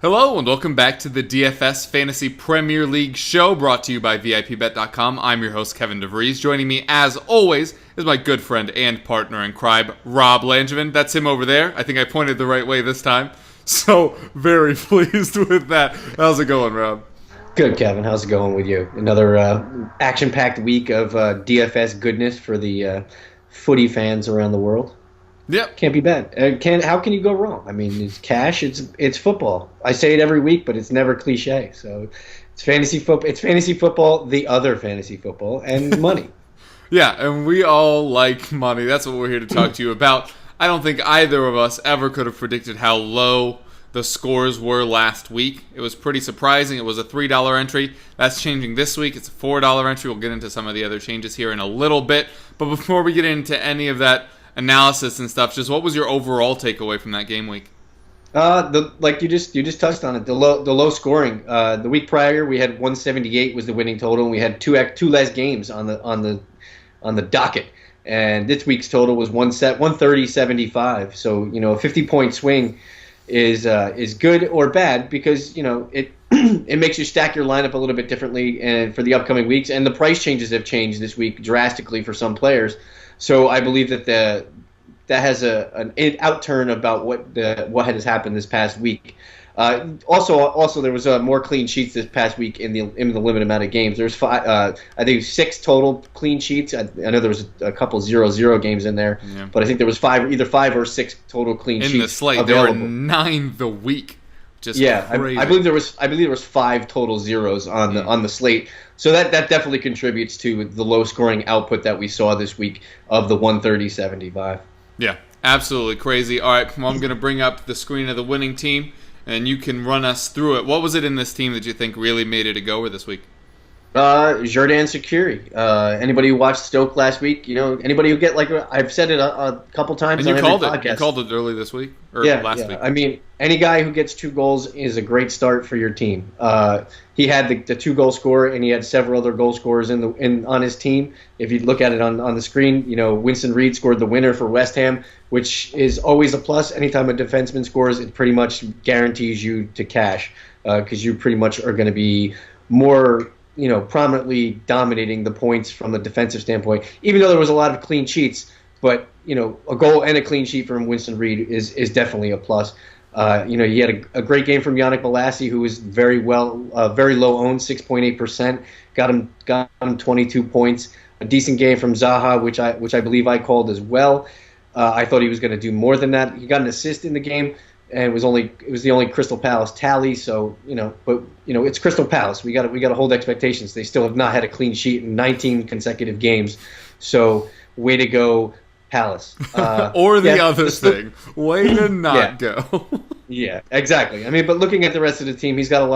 Hello and welcome back to the DFS Fantasy Premier League show brought to you by VIP-bet.com. I'm your host, Kevin DeVries. Joining me, as always, is my good friend and partner in crime, Rob Langevin. That's him over there. I think I pointed the right way this time. So, very pleased with that. How's it going, Rob? Good, Kevin. How's it going with you? Another action-packed week of DFS goodness for the footy fans around the world. Yep. Can't be bad. How can you go wrong? I mean, it's cash. It's football. I say it every week, but it's never cliche. So it's fantasy football. It's fantasy football, the other fantasy football, and money. Yeah, and we all like money. That's what we're here to talk to you about. I don't think either of us ever could have predicted how low the scores were last week. It was pretty surprising. It was a $3 entry. That's changing this week. It's a $4 entry. We'll get into some of the other changes here in a little bit. But before we get into any of that analysis and stuff, just what was your overall takeaway from that game week? Like you just touched on it, the low scoring. The week prior we had 178 was the winning total, and we had two less games on the docket. And this week's total was 130-75. So a 50-point swing is good or bad because it it makes you stack your lineup a little bit differently and for the upcoming weeks. And the price changes have changed this week drastically for some players. So I believe that that has an outturn about what has happened this past week. Also, there was more clean sheets this past week in the limited amount of games. There's I think 6 total clean sheets. I know there was a couple 0-0 games in there, yeah. But I think there was either 5 or 6 total clean sheets in the slate. Available. There were 9 the week. Just crazy. I believe there was 5 total zeros on the slate. So that definitely contributes to the low scoring output that we saw this week of the 130-75. Yeah, absolutely crazy. All right, well, I'm going to bring up the screen of the winning team, and you can run us through it. What was it in this team that you think really made it a goer this week? Jordan Sakuri. Anybody who watched Stoke last week, anybody who get I've said it a couple times. And you called it. You called it early this week or last week. I mean, any guy who gets 2 goals is a great start for your team. He had the 2-goal scorer, and he had several other goal scorers on his team. If you look at it on the screen, Winston Reid scored the winner for West Ham, which is always a plus. Anytime a defenseman scores, it pretty much guarantees you to cash because you pretty much are going to be more prominently dominating the points from a defensive standpoint, even though there was a lot of clean sheets. But, a goal and a clean sheet from Winston Reid is definitely a plus. He had a great game from Yannick Bolasie, who was very low owned, 6.8%, got him 22 points. A decent game from Zaha, which I believe I called as well. I thought he was going to do more than that. He got an assist in the game. And it was the only Crystal Palace tally, so it's Crystal Palace. We got to hold expectations. They still have not had a clean sheet in 19 consecutive games, so way to go, Palace. Or the other thing, way to not go. Yeah, exactly. I mean, but looking at the rest of the team, he's got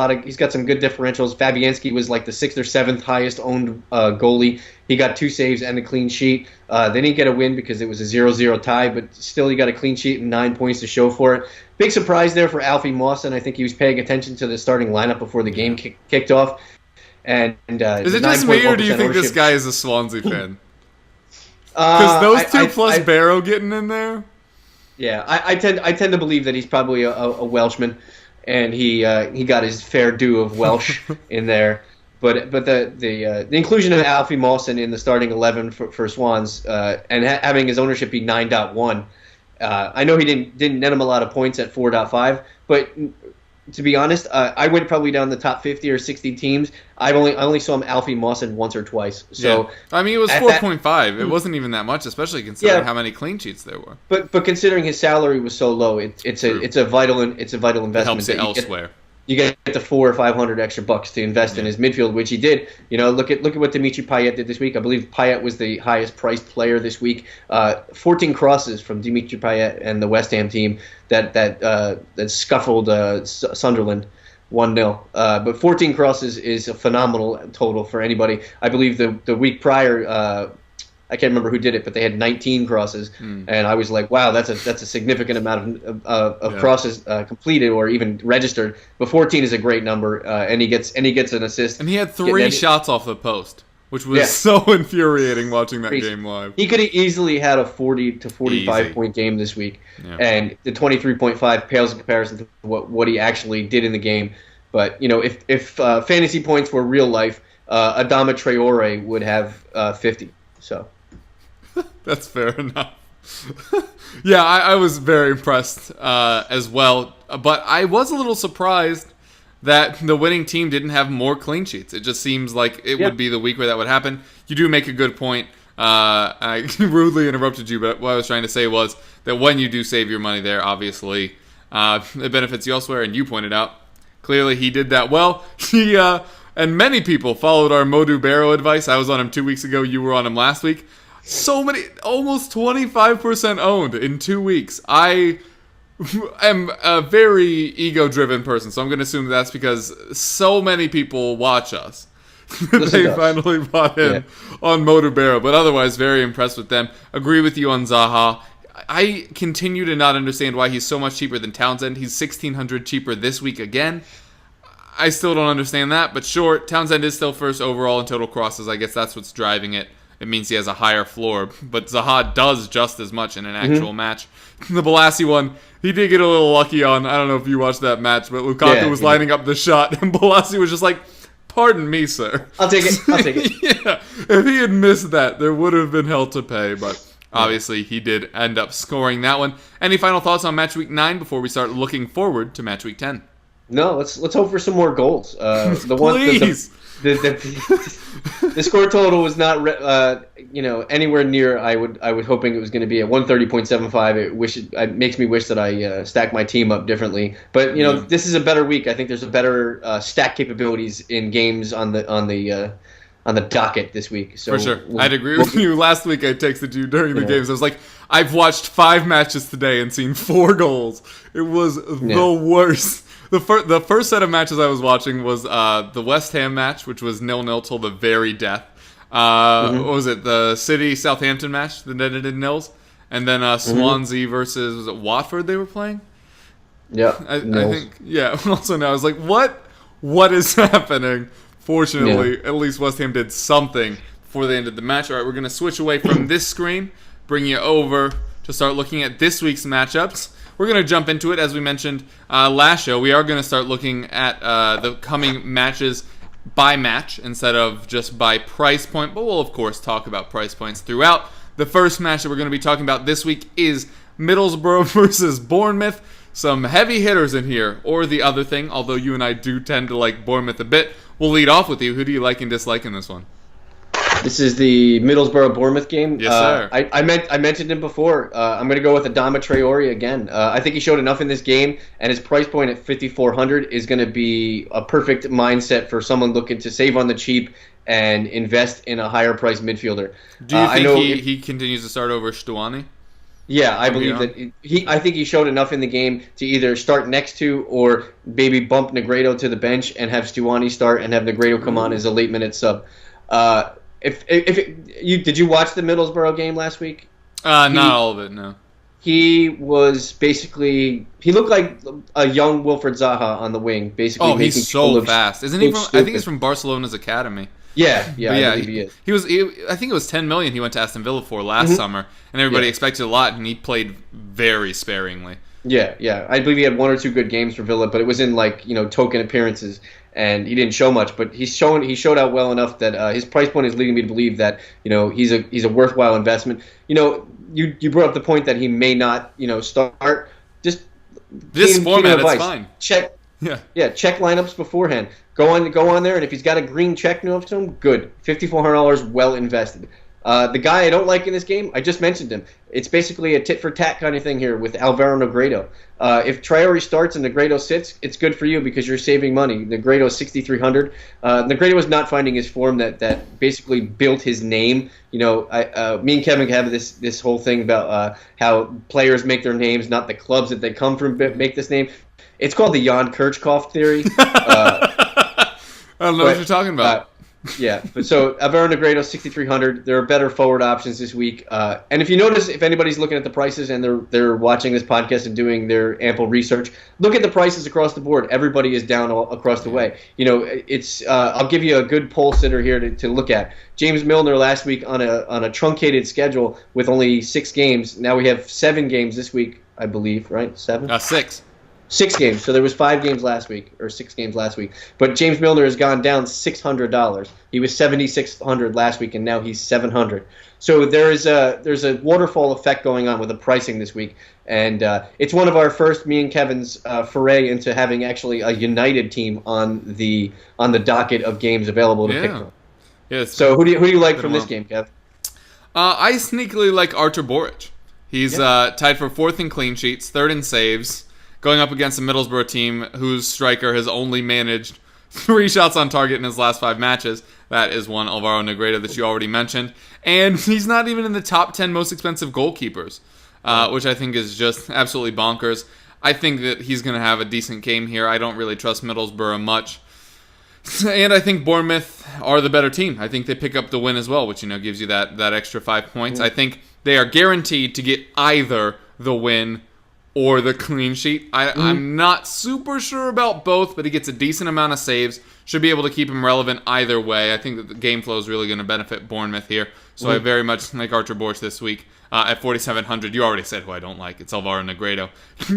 some good differentials. Fabianski was like the 6th or 7th highest owned goalie. He got 2 saves and a clean sheet. They didn't get a win because it was a 0-0 tie, but still he got a clean sheet and 9 points to show for it. Big surprise there for Alfie Mawson. I think he was paying attention to the starting lineup before the game kicked off. And is it just me, or do you think this guy is a Swansea fan? Because those two plus Barrow getting in there. Yeah, I tend to believe that he's probably a Welshman, and he got his fair due of Welsh in there. But the inclusion of Alfie Mawson in the starting 11 for Swans and having his ownership be 9.1. I know he didn't net him a lot of points at 4.5, but to be honest, I went probably down the top 50 or 60 teams. I only saw him Alfie Mawson once or twice. So yeah. I mean, it was 4.5. It wasn't even that much, especially considering how many clean sheets there were. But considering his salary was so low, it's a vital investment. It helps it elsewhere. You get the $400 or $500 extra bucks to invest in his midfield, which he did. Look at what Dimitri Payet did this week. I believe Payet was the highest priced player this week. 14 crosses from Dimitri Payet and the West Ham team that scuffled Sunderland 1-0. But 14 crosses is a phenomenal total for anybody. I believe the week prior. I can't remember who did it, but they had 19 crosses, and I was like, "Wow, that's a significant amount of crosses completed or even registered." But 14 is a great number, and he gets an assist. And he had 3 shots off the post. which was so infuriating watching that game live. He could have easily had a 40 to 45 point game this week, and the 23.5 pales in comparison to what he actually did in the game. But if fantasy points were real life, Adama Traore would have 50. So that's fair enough. Yeah, I was very impressed as well. But I was a little surprised that the winning team didn't have more clean sheets. It just seems like it would be the week where that would happen. You do make a good point. I rudely interrupted you, but what I was trying to say was that when you do save your money there, obviously, it benefits you elsewhere, and you pointed out, clearly he did that well. He and many people followed our Modu Barrow advice. I was on him 2 weeks ago. You were on him last week. So many, almost 25% owned in 2 weeks. I am a very ego-driven person, so I'm going to assume that's because so many people watch us. They finally bought in on Modu Barrow, but otherwise very impressed with them. Agree with you on Zaha. I continue to not understand why he's so much cheaper than Townsend. He's $1,600 cheaper this week again. I still don't understand that, but sure, Townsend is still first overall in total crosses. I guess that's what's driving it. It means he has a higher floor, but Zaha does just as much in an actual match. The Balassi one, he did get a little lucky on. I don't know if you watched that match, but Lukaku was lining up the shot, and Balassi was just like, "Pardon me, sir." I'll take it. Yeah, if he had missed that, there would have been hell to pay, but obviously he did end up scoring that one. Any final thoughts on match week 9 before we start looking forward to match week 10? No, let's hope for some more goals. Please. The score total was not anywhere near I was hoping it was going to be at 130.75. It makes me wish that I stacked my team up differently. But this is a better week. I think there's a better stack capabilities in games on the docket this week. So for sure, I'd agree with you. Last week I texted you during the games. I was like, I've watched 5 matches today and seen 4 goals. It was the worst. The first set of matches I was watching was the West Ham match, which was 0-0 till the very death. What was it? The City-Southampton match, the netted in nils. And then Swansea versus, was it Watford they were playing? Yeah. I think, yeah. Also now I was like, what is happening? Fortunately, at least West Ham did something before they ended the match. All right, we're going to switch away from this screen, bring you over to start looking at this week's matchups. We're going to jump into it. As we mentioned last show, we are going to start looking at the coming matches by match instead of just by price point. But we'll, of course, talk about price points throughout. The first match that we're going to be talking about this week is Middlesbrough versus Bournemouth. Some heavy hitters in here, or the other thing, although you and I do tend to like Bournemouth a bit. We'll lead off with you. Who do you like and dislike in this one? This is the Middlesbrough-Bournemouth game. Yes, sir. I mentioned him before. I'm going to go with Adama Traore again. I think he showed enough in this game, and his price point at $5,400 is going to be a perfect mindset for someone looking to save on the cheap and invest in a higher-priced midfielder. Do you think he continues to start over Stuani? Yeah, I believe that I think he showed enough in the game to either start next to or maybe bump Negredo to the bench and have Stuani start and have Negredo come on as a late-minute sub. Did you watch the Middlesbrough game last week? Not all of it, no. He was basically he looked like a young Wilfred Zaha on the wing, basically. Oh, he's so fast, isn't he? I think he's from Barcelona's academy. Yeah, I believe he is. I think it was $10 million he went to Aston Villa for last summer, and everybody expected a lot, and he played very sparingly. Yeah. I believe he had 1 or 2 good games for Villa, but it was in token appearances, and he didn't show much. But he showed out well enough that his price point is leading me to believe that he's a worthwhile investment. You brought up the point that he may not start. Just this format, it's fine. Check lineups beforehand. Go on there, and if he's got a green check next to him, good. $5,400 well invested. The guy I don't like in this game, I just mentioned him. It's basically a tit-for-tat kind of thing here with Alvaro Negredo. If Traore starts and Negredo sits, it's good for you because you're saving money. Negredo is $6,300. Negredo is not finding his form that basically built his name. Me and Kevin have this whole thing about how players make their names, not the clubs that they come from make this name. It's called the Jan Kirchhoff theory. I don't know what you're talking about. Yeah, but so Alvaro Negredo 6,300. There are better forward options this week. And if you notice, if anybody's looking at the prices and they're watching this podcast and doing their ample research, look at the prices across the board. Everybody is down across the way. It's I'll give you a good poll sitter here to look at. James Milner last week on a truncated schedule with only 6 games. Now we have 7 games this week, I believe, right? 7? 6. 6 games. So there was 5 games last week, or 6 games last week. But James Milner has gone down $600. He was $7,600 last week, and now he's $700. So there's a waterfall effect going on with the pricing this week, and it's one of our first, me and Kevin's foray into having actually a United team on the docket of games available to pick from. Yes. So who do you like from this game, Kev? I sneakily like Artur Boric. He's tied for 4th in clean sheets, 3rd in saves, going up against a Middlesbrough team whose striker has only managed 3 shots on target in his last 5 matches. That is one Alvaro Negredo that you already mentioned. And he's not even in the top 10 most expensive goalkeepers, which I think is just absolutely bonkers. I think that he's going to have a decent game here. I don't really trust Middlesbrough much. And I think Bournemouth are the better team. I think they pick up the win as well, which gives you that extra 5 points. I think they are guaranteed to get either the win or the clean sheet. I'm not super sure about both, but he gets a decent amount of saves. Should be able to keep him relevant either way. I think that the game flow is really going to benefit Bournemouth here. So I very much like Artur Boric this week at 4,700. You already said who I don't like. It's Alvaro Negredo.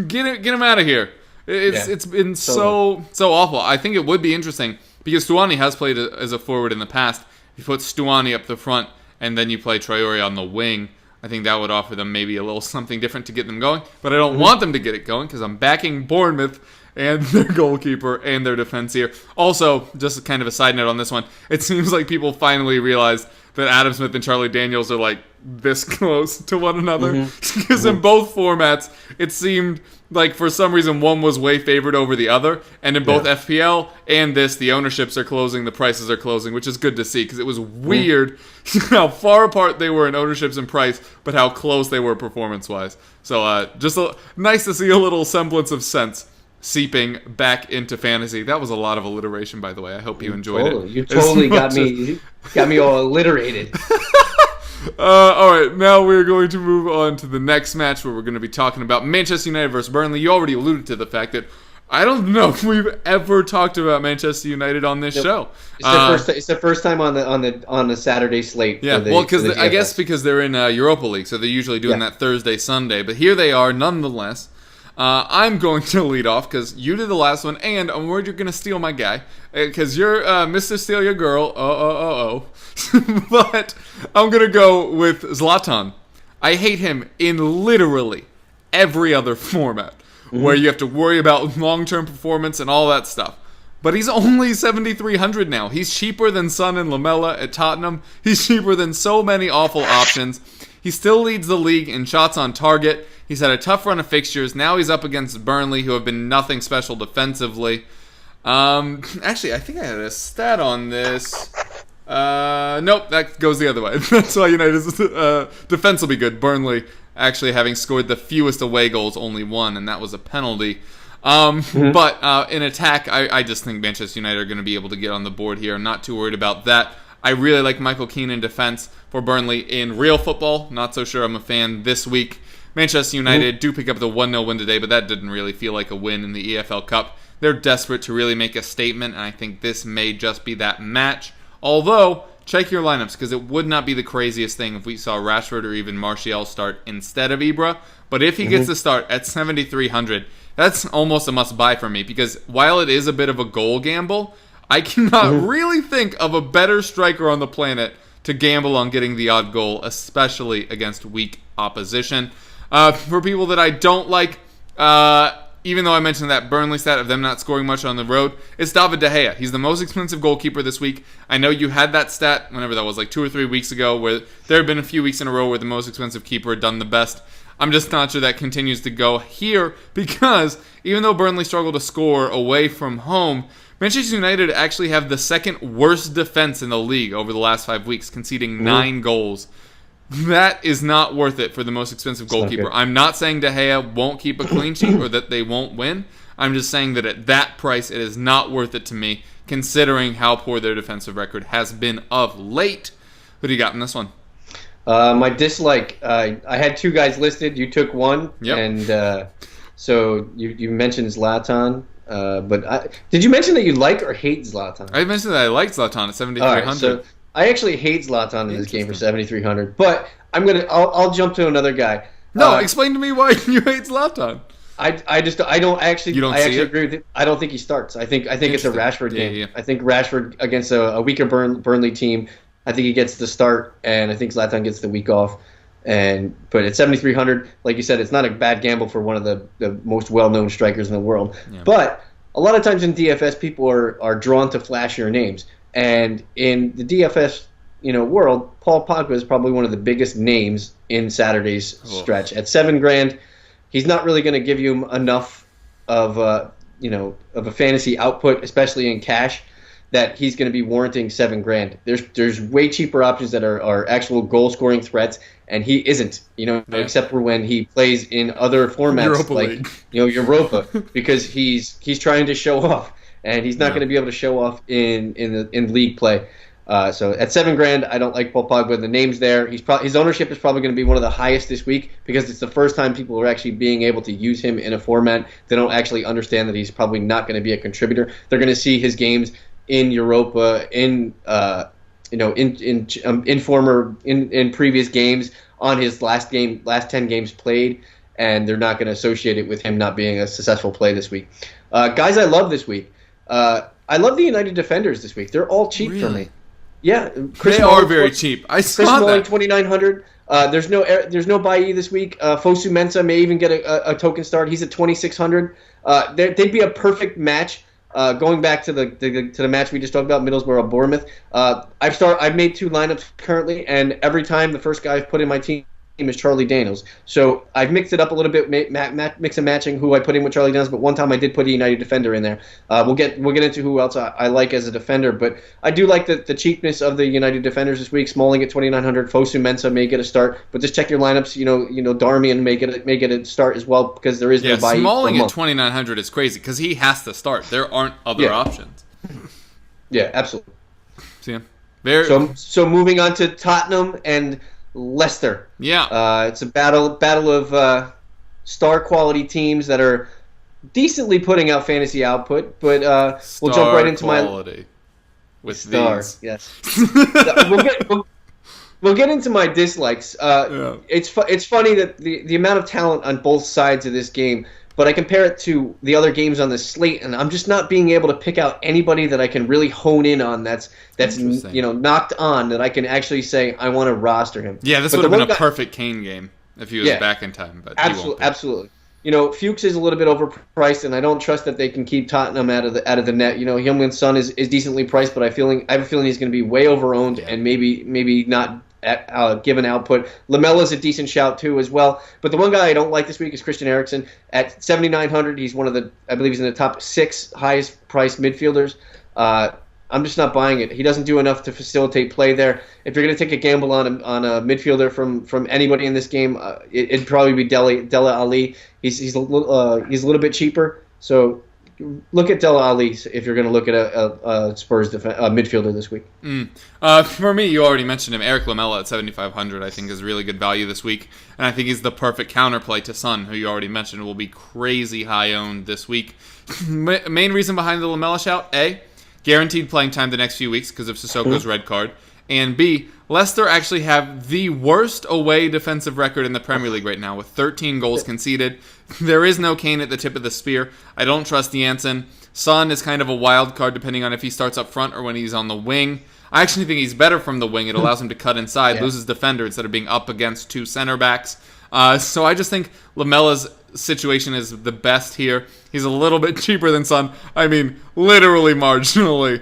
Get him out of here. It's been so awful. I think it would be interesting because Stuani has played as a forward in the past. You put Stuani up the front and then you play Traore on the wing. I think that would offer them maybe a little something different to get them going. But I don't want them to get it going because I'm backing Bournemouth and their goalkeeper and their defense here. Also, just kind of a side note on this one, it seems like people finally realized that Adam Smith and Charlie Daniels are like this close to one another. Because in both formats, it seemed like for some reason one was way favored over the other. And in both FPL and this, the ownerships are closing, the prices are closing, which is good to see because it was weird how far apart they were in ownerships and price, but how close they were performance-wise. So just nice to see a little semblance of sense seeping back into fantasy. That was a lot of alliteration, by the way. I hope you enjoyed it. You totally got me all alliterated. All right, now we're going to move on to the next match where we're going to be talking about Manchester United versus Burnley. You already alluded to the fact that I don't know if we've ever talked about Manchester United on this show. It's the first time on the Saturday slate. Yeah, because I guess because they're in Europa League, so they're usually doing that Thursday, Sunday. But here they are, nonetheless. I'm going to lead off because you did the last one, and I'm worried you're going to steal my guy because you're Mr. Steal Your Girl. But I'm going to go with Zlatan. I hate him in literally every other format where you have to worry about long-term performance and all that stuff. But he's only 7,300 now. He's cheaper than Son and Lamella at Tottenham. He's cheaper than so many awful options. He still leads the league in shots on target. He's had a tough run of fixtures. Now he's up against Burnley, who have been nothing special defensively. Actually, I think I had a stat on this. Nope, that goes the other way. That's why United's defense will be good. Burnley actually having scored the fewest away goals, only one, and that was a penalty. But in attack, I just think Manchester United are going to be able to get on the board here. I'm not too worried about that. I really like Michael Keane in defense for Burnley in real football. Not so sure I'm a fan this week. Manchester United do pick up the 1-0 win today, but that didn't really feel like a win in the EFL Cup. They're desperate to really make a statement, and I think this may just be that match. Although, check your lineups, because it would not be the craziest thing if we saw Rashford or even Martial start instead of Ibra. But if he gets to start at 7,300, that's almost a must-buy for me, because while it is a bit of a goal gamble, I cannot really think of a better striker on the planet to gamble on getting the odd goal, especially against weak opposition. For people that I don't like, even though I mentioned that Burnley stat of them not scoring much on the road, it's David De Gea. He's the most expensive goalkeeper this week. I know you had that stat, whenever that was, like 2 or 3 weeks ago, where there have been a few weeks in a row where the most expensive keeper had done the best. I'm just not sure that continues to go here, because even though Burnley struggled to score away from home, Manchester United actually have the second worst defense in the league over the last 5 weeks, conceding 9 goals. That is not worth it for the most expensive goalkeeper. I'm not saying De Gea won't keep a clean sheet or that they won't win. I'm just saying that at that price, it is not worth it to me, considering how poor their defensive record has been of late. Who do you got in this one? My dislike, I had two guys listed. You took one, and so you mentioned Zlatan. But did you mention that you like or hate Zlatan? I mentioned that I like Zlatan at 7,300. All right, so I actually hate Zlatan in this game for 7,300. But I'll jump to another guy. No, explain to me why you hate Zlatan. I actually agree with it. I don't think he starts. I think it's a Rashford game. Yeah. I think Rashford against a weaker Burnley team. I think he gets the start, and I think Zlatan gets the week off. But at 7,300, like you said, it's not a bad gamble for one of the most well-known strikers in the world. Yeah. But a lot of times in DFS, people are drawn to flashier names, and in the DFS world, Paul Pogba is probably one of the biggest names in Saturday's stretch. At $7,000, he's not really going to give you enough of a fantasy output, especially in cash, that he's going to be warranting $7,000. There's way cheaper options that are actual goal scoring threats, and he isn't. Except for when he plays in other formats Europa, because he's trying to show off, and he's not going to be able to show off in league play. So at $7,000, I don't like Paul Pogba. The name's there. His ownership is probably going to be one of the highest this week because it's the first time people are actually being able to use him in a format. They don't actually understand that he's probably not going to be a contributor. They're going to see his games in Europa, in previous games, on his last 10 games played, and they're not going to associate it with him not being a successful play this week. Guys I love this week. I love the United defenders this week. They're all cheap for me. Yeah, they are very cheap. I saw Chris Smalling, that. 2,900. There's no Bailly this week. Fosu Mensah may even get a token start. He's at 2,600. They'd be a perfect match. Going back to the match we just talked about, Middlesbrough-Bournemouth. I've made two lineups currently, and every time the first guy I've put in my team is Charlie Daniels. So I've mixed it up a little bit, mix and matching who I put in with Charlie Daniels. But one time I did put a United defender in there. We'll get into who else I like as a defender, but I do like the cheapness of the United defenders this week. Smalling at 2,900, Fosu Mensah may get a start, but just check your lineups. Darmian may get a start as well because there is no buy. Smalling at 2,900 is crazy because he has to start. There aren't other options. Yeah, absolutely. So moving on to Tottenham and Leicester. Yeah. It's a battle of star quality teams that are decently putting out fantasy output, but we'll jump right into quality with star. These. Yes. We'll get into my dislikes. It's funny that the amount of talent on both sides of this game, but I compare it to the other games on the slate, and I'm just not being able to pick out anybody that I can really hone in on that's knocked on, that I can actually say I want to roster him. Yeah, this would have been a perfect Kane game if he was back in time, but absolutely. Fuchs is a little bit overpriced, and I don't trust that they can keep Tottenham out of the net. Heung-min Son is decently priced, but I have a feeling he's going to be way overowned and maybe not given output. Lamella's a decent shout too as well, but the one guy I don't like this week is Christian Eriksen at 7,900. He's I believe he's in the top 6 highest priced midfielders. I'm just not buying it. He doesn't do enough to facilitate play there. If you're going to take a gamble on a midfielder from anybody in this game, it'd probably be Dele Ali. He's a little bit cheaper, so look at Dele Ali if you're going to look at a Spurs midfielder this week. For me, you already mentioned him. Eric Lamela at 7,500 I think is really good value this week, and I think he's the perfect counterplay to Son, who you already mentioned will be crazy high owned this week. Main reason behind the Lamela shout: A, guaranteed playing time the next few weeks because of Sissoko's red card, and B, Leicester actually have the worst away defensive record in the Premier League right now with 13 goals conceded. There is no Kane at the tip of the spear. I don't trust Janssen. Son is kind of a wild card depending on if he starts up front or when he's on the wing. I actually think he's better from the wing. It allows him to cut inside, loses defender instead of being up against 2 center backs. So I just think Lamela's situation is the best here. He's a little bit cheaper than Son. I mean, literally marginally.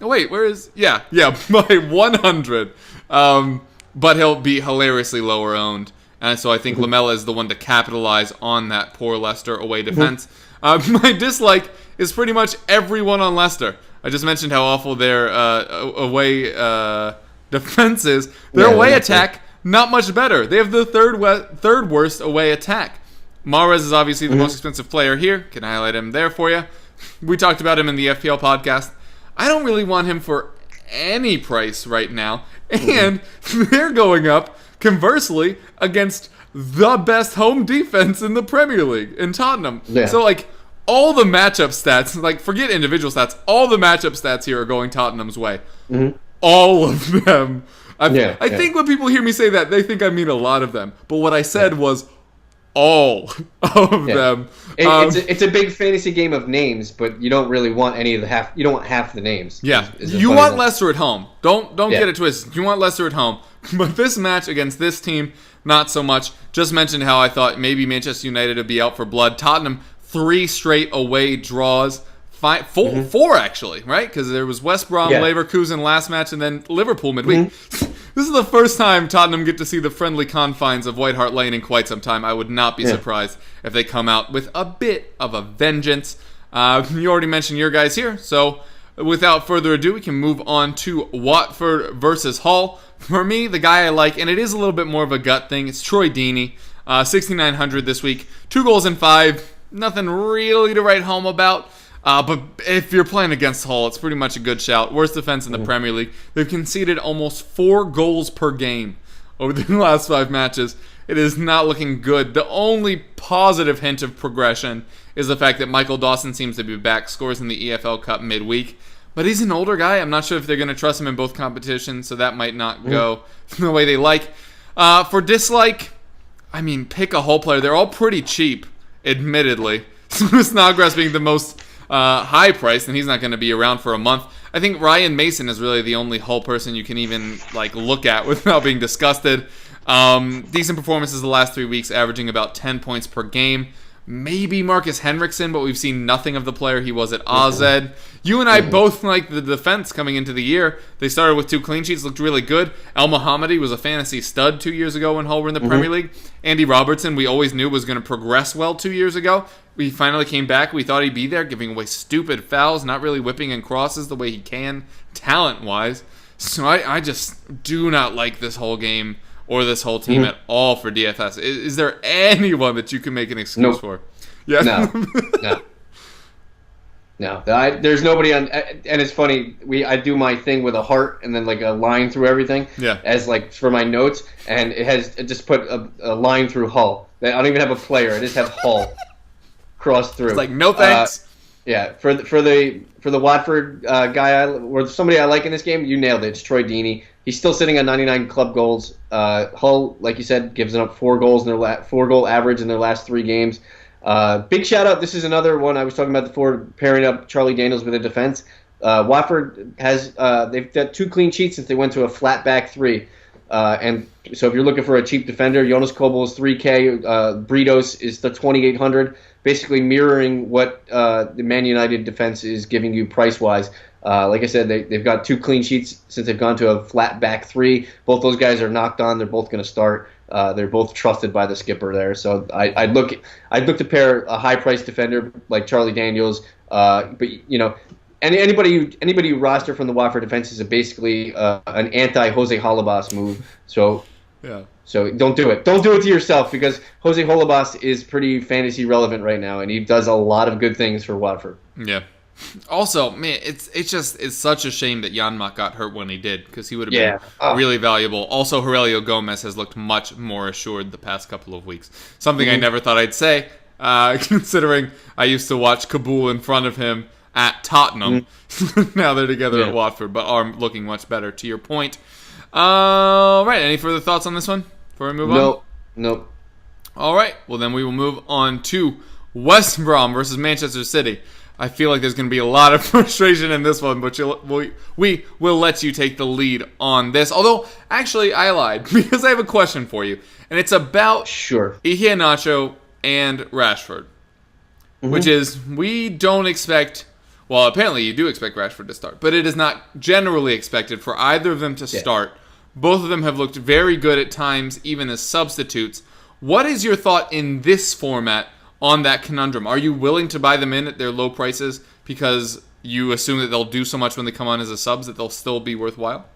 Wait, where is... Yeah, by 100. But he'll be hilariously lower owned. And so I think Lamela is the one to capitalize on that poor Leicester away defense. My dislike is pretty much everyone on Leicester. I just mentioned how awful their away defense is. Their away attack, not much better. They have the third worst away attack. Mahrez is obviously the most expensive player here. Can I highlight him there for you? We talked about him in the FPL podcast. I don't really want him for any price right now. And they're going up, conversely, against the best home defense in the Premier League in Tottenham. Yeah. So, like, all the matchup stats, like, forget individual stats, all the matchup stats here are going Tottenham's way. All of them. I think when people hear me say that, they think I mean a lot of them. But what I said was all of them. It's a big fantasy game of names, but you don't really want any of the half. You don't want half the names. Yeah, you want Leicester at home. Don't get it twisted. You want Leicester at home. But this match against this team, not so much. Just mentioned how I thought maybe Manchester United would be out for blood. Tottenham, 3 straight away draws. Four actually, right? Because there was West Brom, Leverkusen last match, and then Liverpool midweek. This is the first time Tottenham get to see the friendly confines of White Hart Lane in quite some time. I would not be surprised if they come out with a bit of a vengeance. You already mentioned your guys here, so without further ado, we can move on to Watford versus Hull. For me, the guy I like, and it is a little bit more of a gut thing, it's Troy Deeney. 6,900 this week, 2 goals and 5. Nothing really to write home about. But if you're playing against Hull, it's pretty much a good shout. Worst defense in the Premier League. They've conceded almost 4 goals per game over the last 5 matches. It is not looking good. The only positive hint of progression is the fact that Michael Dawson seems to be back, scores in the EFL Cup midweek. But he's an older guy. I'm not sure if they're going to trust him in both competitions, so that might not go the way they like. For dislike, I mean, pick a Hull player. They're all pretty cheap, admittedly. Snodgrass being the most high price, and he's not going to be around for a month. I think Ryan Mason is really the only Hull person you can even look at without being disgusted. Decent performances the last 3 weeks, averaging about 10 points per game. Maybe Marcus Henriksen, but we've seen nothing of the player he was at AZ. You and I both like the defense coming into the year. They started with 2 clean sheets, looked really good. El Mohammadi was a fantasy stud 2 years ago when Hull were in the Premier League. Andy Robertson, we always knew was going to progress well 2 years ago. We finally came back. We thought he'd be there, giving away stupid fouls, not really whipping in crosses the way he can, talent-wise. So I just do not like this whole game or this whole team at all for DFS. Is there anyone that you can make an excuse for? Yeah. No. There's nobody on, and it's funny. I do my thing with a heart and then a line through everything. Yeah. As for my notes, and it just put a line through Hull. I don't even have a player. I just have Hull crossed through. It's no thanks. For the Watford guy or somebody I like in this game, you nailed it. It's Troy Deeney. He's still sitting on 99 club goals. Hull, like you said, gives up 4 goals in their 4-goal average in their last 3 games. Big shout out. This is another one I was talking about before, pairing up Charlie Daniels with a defense. Watford has they've got 2 clean sheets since they went to a flat back 3. And so if you're looking for a cheap defender, Jonas Kobel is 3K. Britos is the 2,800, basically mirroring what the Man United defense is giving you price wise. Like I said, they've got 2 clean sheets since they've gone to a flat back 3. Both those guys are knocked on. They're both going to start. They're both trusted by the skipper there. So I'd look to pair a high price defender like Charlie Daniels. But anybody you roster from the Watford defense is basically an anti Jose Holebas move. So yeah. So don't do it. Don't do it to yourself, because Jose Holebas is pretty fantasy relevant right now, and he does a lot of good things for Watford. Yeah. Also, man, it's such a shame that Janmark got hurt when he did, because he would have been really valuable. Also, Aurelio Gomez has looked much more assured the past couple of weeks. Something I never thought I'd say, considering I used to watch Kabul in front of him at Tottenham. Now they're together at Watford, but are looking much better, to your point. All right, any further thoughts on this one before we move on? Nope. All right, well then we will move on to West Brom versus Manchester City. I feel like there's going to be a lot of frustration in this one, but we will let you take the lead on this. Although, actually, I lied, because I have a question for you. And it's about Iheanacho and Rashford. Which is, we don't expect... Well, apparently you do expect Rashford to start. But it is not generally expected for either of them to start. Both of them have looked very good at times, even as substitutes. What is your thought in this format on that conundrum? Are you willing to buy them in at their low prices because you assume that they'll do so much when they come on as a subs that they'll still be worthwhile?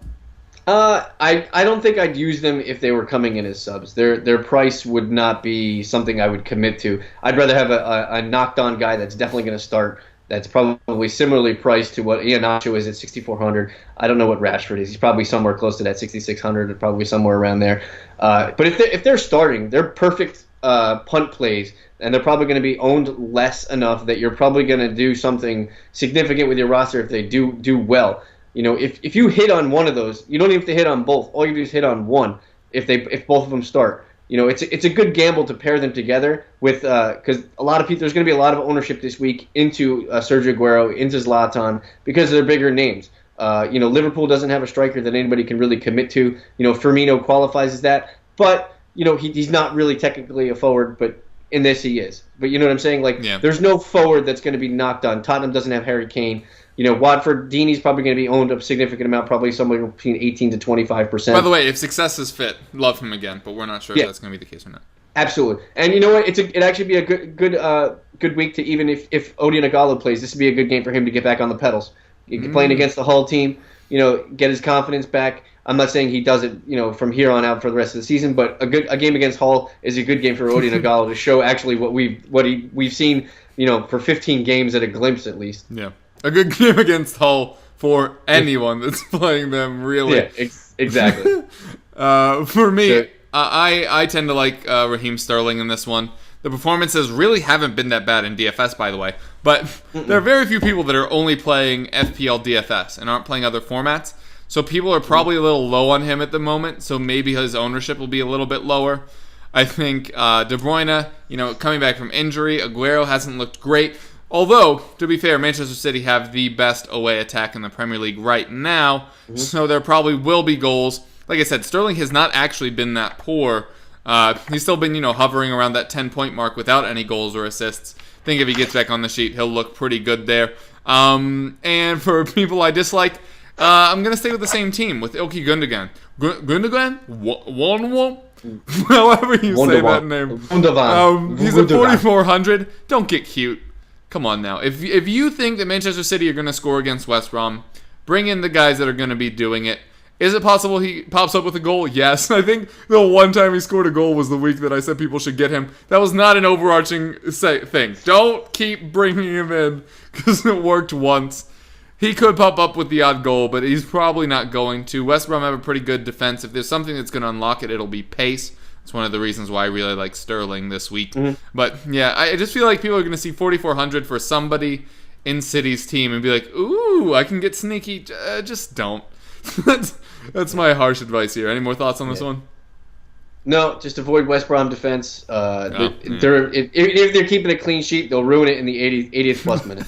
I don't think I'd use them if they were coming in as subs. Their price would not be something I would commit to. I'd rather have a knocked on guy that's definitely going to start that's probably similarly priced to what Iheanacho is at 6,400. I don't know what Rashford is. He's probably somewhere close to that 6,600, probably somewhere around there. But if they're starting, they're perfect punt plays, and they're probably going to be owned less enough that you're probably going to do something significant with your roster if they do well. If you hit on one of those, you don't even have to hit on both. All you do is hit on one if both of them start. It's a good gamble to pair them together with because a lot of people, there's going to be a lot of ownership this week into Sergio Aguero, into Zlatan, because they're bigger names. Liverpool doesn't have a striker that anybody can really commit to. Firmino qualifies as that, but he's not really technically a forward, but in this he is. But you know what I'm saying? There's no forward that's going to be knocked on. Tottenham doesn't have Harry Kane. Watford, Deeney's probably going to be owned a significant amount, probably somewhere between 18 to 25%. By the way, if Success is fit, love him again, but we're not sure if that's going to be the case or not. Absolutely. And you know what? It'd actually be a good week to, even if Odion Igalo plays, this would be a good game for him to get back on the pedals. Playing against the Hull team, get his confidence back. I'm not saying he does it, from here on out for the rest of the season, but a game against Hull is a good game for Odion Igalo to show actually what we've seen, for 15 games at a glimpse at least. Yeah. A good game against Hull for anyone that's playing them, really. Yeah, exactly. For me, I tend to like Raheem Sterling in this one. The performances really haven't been that bad in DFS, by the way. But there are very few people that are only playing FPL DFS and aren't playing other formats. So people are probably a little low on him at the moment. So maybe his ownership will be a little bit lower. I think De Bruyne, coming back from injury, Aguero hasn't looked great. Although, to be fair, Manchester City have the best away attack in the Premier League right now, so there probably will be goals. Like I said, Sterling has not actually been that poor. He's still been, hovering around that 10-point mark without any goals or assists. I think if he gets back on the sheet, he'll look pretty good there. And for people I dislike, I'm going to stay with the same team, with Ilkay Gundogan. Gundogan? However you say that name. He's at 4,400. Don't get cute. Come on now. If you think that Manchester City are going to score against West Brom, bring in the guys that are going to be doing it. Is it possible he pops up with a goal? Yes. I think the one time he scored a goal was the week that I said people should get him. That was not an overarching thing. Don't keep bringing him in because it worked once. He could pop up with the odd goal, but he's probably not going to. West Brom have a pretty good defense. If there's something that's going to unlock it, it'll be pace. It's one of the reasons why I really like Sterling this week. But yeah, I just feel like people are going to see 4,400 for somebody in City's team and be like, ooh, I can get sneaky. Just don't. That's my harsh advice here. Any more thoughts on this one? No, just avoid West Brom defense. If they're keeping a clean sheet, they'll ruin it in the 80th plus minute.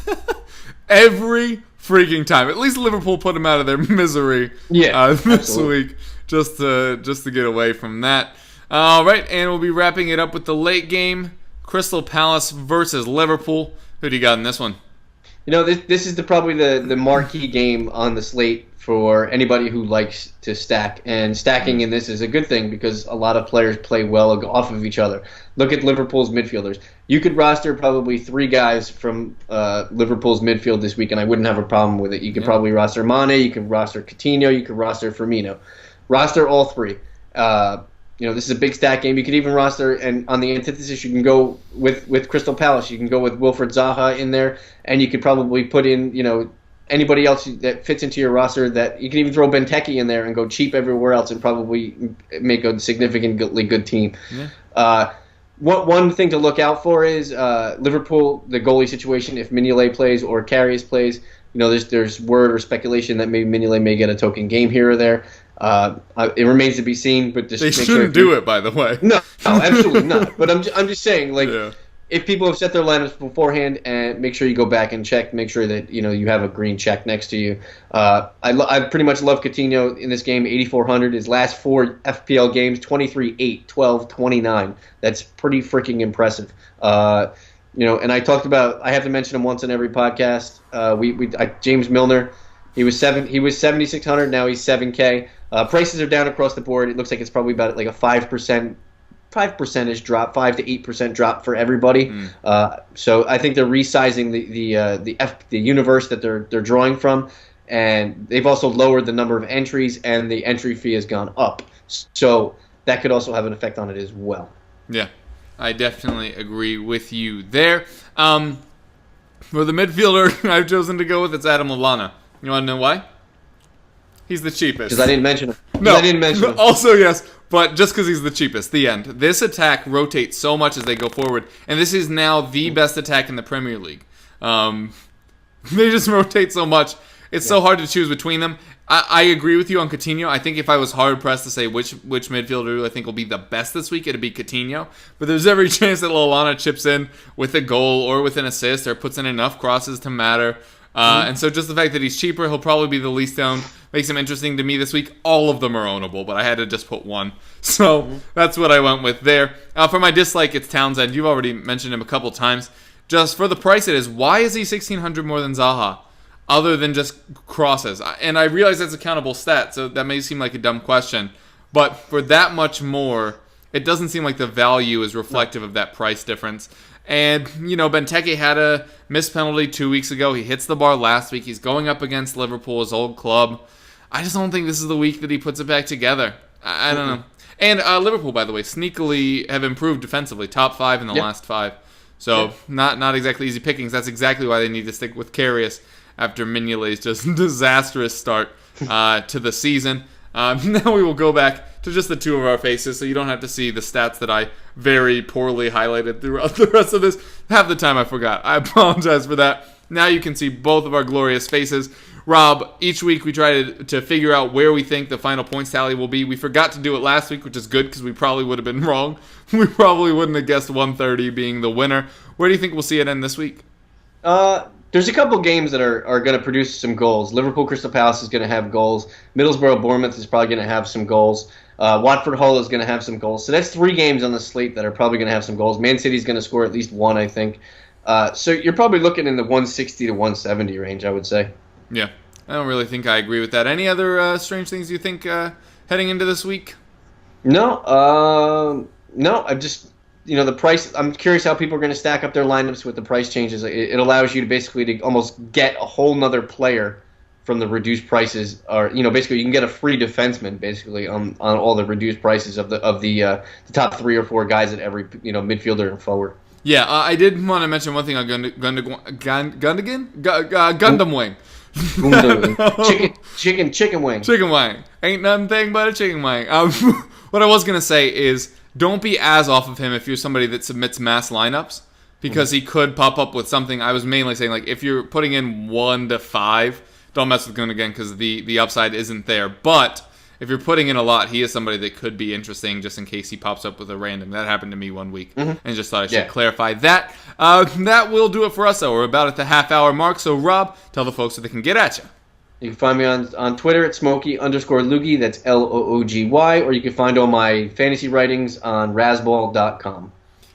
Every freaking time. At least Liverpool put them out of their misery this week just to get away from that. All right, and we'll be wrapping it up with the late game. Crystal Palace versus Liverpool. Who do you got in this one? This is probably the marquee game on the slate for anybody who likes to stack. And stacking in this is a good thing because a lot of players play well off of each other. Look at Liverpool's midfielders. You could roster probably 3 guys from Liverpool's midfield this week, and I wouldn't have a problem with it. You could probably roster Mane, you could roster Coutinho, you could roster Firmino. Roster all 3. This is a big stack game. You could even roster, and on the antithesis, you can go with Crystal Palace. You can go with Wilfred Zaha in there, and you could probably put in, anybody else that fits into your roster. That you can even throw Benteke in there and go cheap everywhere else and probably make a significantly good team. Yeah. One thing to look out for is Liverpool, the goalie situation. If Mignolet plays or Karius plays, there's word or speculation that maybe Mignolet may get a token game here or there. It remains to be seen, but just they shouldn't do it, by the way. No, absolutely not. But I'm just saying, if people have set their lineups beforehand, and make sure you go back and check, make sure that you have a green check next to you. I pretty much love Coutinho in this game. 8,400. His last 4 FPL games: 23, 8, 12, 29. That's pretty freaking impressive. And I talked about. I have to mention him once in every podcast. James Milner. He was 7,600. Now he's 7K. Prices are down across the board. It looks like it's probably about like a 5% drop, 5 to 8% drop for everybody. So I think they're resizing the universe that they're drawing from, and they've also lowered the number of entries, and the entry fee has gone up. So that could also have an effect on it as well. Yeah, I definitely agree with you there. For the midfielder I've chosen to go with, it's Adam Lallana. You want to know why? He's the cheapest. Because I didn't mention him. No, I didn't mention him. Also, yes, but just because he's the cheapest. The end. This attack rotates so much as they go forward, and this is now the best attack in the Premier League. They just rotate so much. It's so hard to choose between them. I agree with you on Coutinho. I think if I was hard-pressed to say which midfielder I think will be the best this week, it'd be Coutinho. But there's every chance that Lallana chips in with a goal or with an assist or puts in enough crosses to matter. And so just the fact that he's cheaper, he'll probably be the least owned, makes him interesting to me this week. All of them are ownable, but I had to just put one. So that's what I went with there. For my dislike, it's Townsend. You've already mentioned him a couple times. Just for the price it is, why is he 1,600 more than Zaha? Other than just crosses. And I realize that's a countable stat, so that may seem like a dumb question. But for that much more, it doesn't seem like the value is reflective of that price difference. And, Benteke had a missed penalty 2 weeks ago. He hits the bar last week. He's going up against Liverpool, his old club. I just don't think this is the week that he puts it back together. I don't know. And Liverpool, by the way, sneakily have improved defensively. Top 5 in the last 5. So not exactly easy pickings. That's exactly why they need to stick with Karius after Mignolet's just disastrous start to the season. Now we will go back to just the two of our faces, so you don't have to see the stats that I very poorly highlighted throughout the rest of this. Half the time I forgot. I apologize for that. Now you can see both of our glorious faces. Rob, each week we try to figure out where we think the final points tally will be. We forgot to do it last week, which is good because we probably would have been wrong. We probably wouldn't have guessed 130 being the winner. Where do you think we'll see it end this week? There's a couple games that are going to produce some goals. Liverpool Crystal Palace is going to have goals. Middlesbrough Bournemouth is probably going to have some goals. Watford Hull is going to have some goals. So that's 3 games on the slate that are probably going to have some goals. Man City is going to score at least 1, I think. So you're probably looking in the 160 to 170 range, I would say. Yeah, I don't really think I agree with that. Any other strange things you think heading into this week? No. I'm just... the price, I'm curious how people are going to stack up their lineups with the price changes. It allows you to basically almost get a whole nother player from the reduced prices, or basically you can get a free defenseman basically on all the reduced prices of the top 3 or 4 guys at every midfielder and forward. Yeah, I did want to mention one thing on Gundam Wing. Chicken wing. Chicken wing. Ain't nothing but a chicken wing. What I was going to say is, don't be as off of him if you're somebody that submits mass lineups, because he could pop up with something. I was mainly saying, like, if you're putting in 1 to 5, don't mess with Gundogan because the upside isn't there. But if you're putting in a lot, he is somebody that could be interesting just in case he pops up with a random. That happened to me 1 week, and just thought I should clarify that. That will do it for us, though. We're about at the half-hour mark, so Rob, tell the folks that they can get at you. You can find me on Twitter at Smokey_Loogie, that's Loogy, or you can find all my fantasy writings on Razzball.com.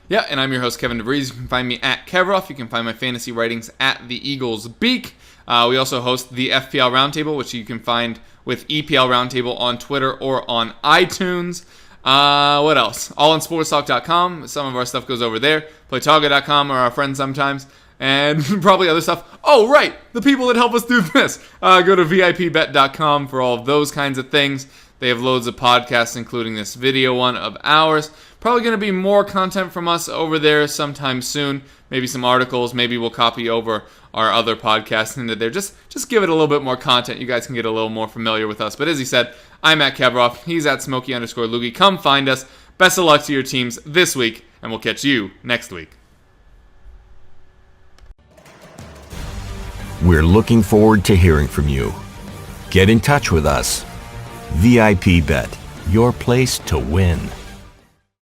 Yeah, and I'm your host, Kevin DeVries. You can find me at Kevroff. You can find my fantasy writings at The Eagles Beak. We also host the FPL Roundtable, which you can find with EPL Roundtable on Twitter or on iTunes. What else? AllInSportsTalk.com. Some of our stuff goes over there. Playtaga.com are our friends sometimes. And probably other stuff. Oh, right. The people that help us do this. Go to VIP-bet.com for all of those kinds of things. They have loads of podcasts, including this video one of ours. Probably going to be more content from us over there sometime soon. Maybe some articles. Maybe we'll copy over our other podcasts into there. Just give it a little bit more content. You guys can get a little more familiar with us. But as he said, I'm at Kevroff. He's at Smokey_Loogie. Come find us. Best of luck to your teams this week, and we'll catch you next week. We're looking forward to hearing from you. Get in touch with us. VIP Bet, your place to win.